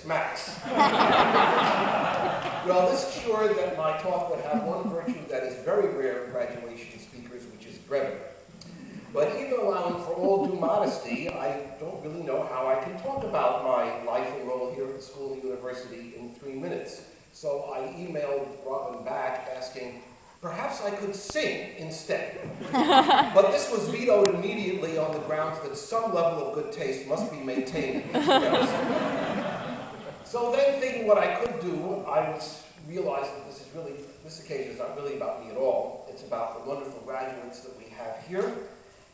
Max. Well, this assured that my talk would have one virtue that is very rare in graduation speakers, which is brevity. But even allowing for all due modesty, I don't really know how I can talk about my life and role here at the school and university in 3 minutes. So I emailed Robin back asking, perhaps I could sing instead. But this was vetoed immediately on the grounds that some level of good taste must be maintained. So then, thinking what I could do, I realized that this occasion is not really about me at all. It's about the wonderful graduates that we have here.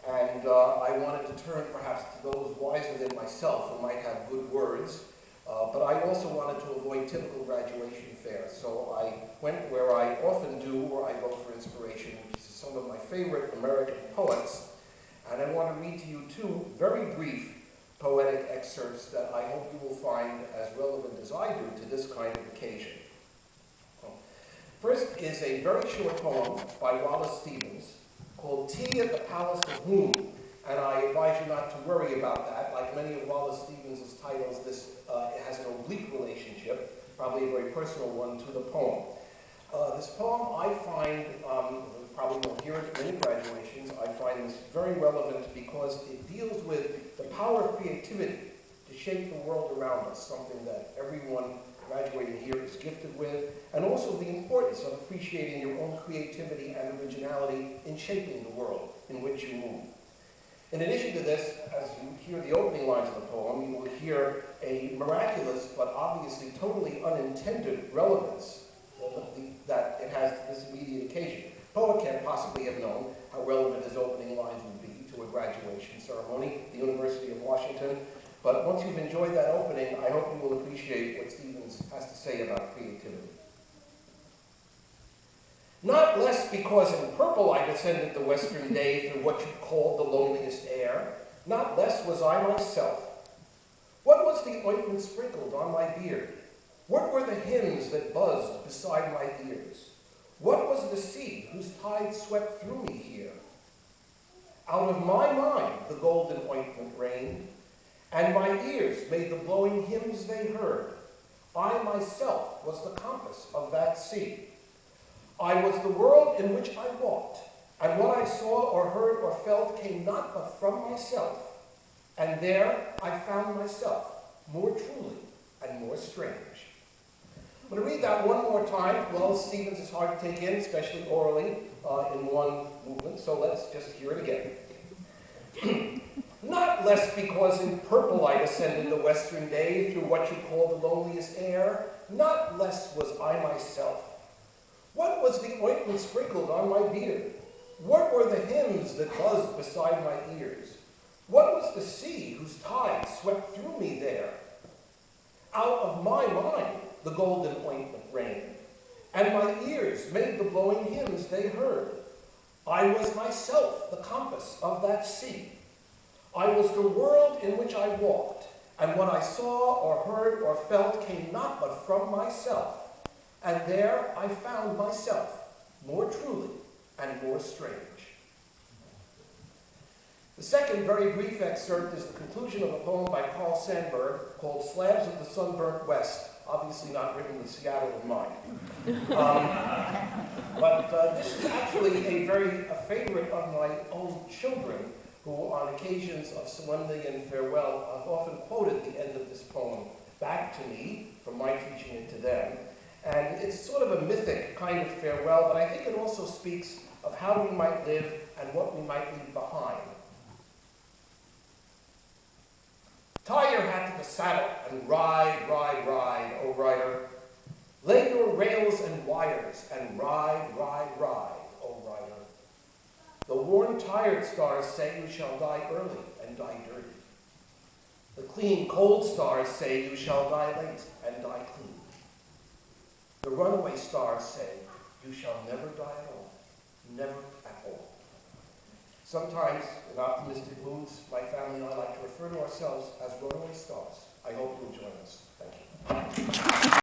And I wanted to turn perhaps to those wiser than myself who might have good words. But I also wanted to avoid typical graduation fare. So I went where I often do, where I go for inspiration, which is some of my favorite American poets. And I want to read to you 2 very brief poetic excerpts that I hope you will find as relevant as I do to this kind of occasion. First is a very short poem by Wallace Stevens called Tea at the Palace of Whom. And I advise you not to worry about that. Like many of Wallace Stevens' titles, this has an oblique relationship, probably a very personal one, to the poem. This poem I find, probably won't hear it at many graduations, I find this very relevant because it deals with the power of creativity to shape the world around us, something that everyone graduating here is gifted with, and also the importance of appreciating your own creativity and originality in shaping the world in which you move. In addition to this, as you hear the opening lines of the poem, you will hear a miraculous but obviously totally unintended relevance that it has to this immediate occasion. The poet can't possibly have known how relevant his opening lines would be to a graduation ceremony at the University of Washington. But once you've enjoyed that opening, I hope you will appreciate what Stevens has to say about creativity. Not less because in purple I descended the western day through what you called the loneliest air, not less was I myself. What was the ointment sprinkled on my beard? What were the hymns that buzzed beside my ears? What was the sea whose tide swept through me here? Out of my mind the golden ointment rained, and my ears made the blowing hymns they heard. I myself was the compass of that sea. I was the world in which I walked, and what I saw or heard or felt came not but from myself. And there I found myself, more truly and more strange. I'm going to read that one more time. Well, Stevens is hard to take in, especially orally, in one movement, so let's just hear it again. Not less because in purple I descended the western day through what you call the loneliest air, not less was I myself. What was the ointment sprinkled on my beard? What were the hymns that buzzed beside my ears? What was the sea whose tide swept through me there? Out of my mind the golden ointment rained, and my ears made the blowing hymns they heard. I was myself the compass of that sea. I was the world in which I walked, and what I saw or heard or felt came not but from myself. And there I found myself, more truly and more strange. The second very brief excerpt is the conclusion of a poem by Carl Sandburg called Slabs of the Sunburnt West, obviously not written with Seattle in mind. But this is actually a favorite of my own children, who on occasions of solemnity and farewell have often quoted the end of this poem back to me from my teaching it to them. And it's sort of a mythic kind of farewell, but I think it also speaks of how we might live and what we might leave behind. Tie your hat to the saddle and ride, ride, ride, O rider. Lay your rails and wires and ride, ride, ride, O rider. The worn, tired stars say you shall die early and die dirty. The clean, cold stars say you shall die late and die clean. The runaway stars say, you shall never die at all, never at all. Sometimes, in optimistic moods, my family and I like to refer to ourselves as runaway stars. I hope you'll join us. Thank you.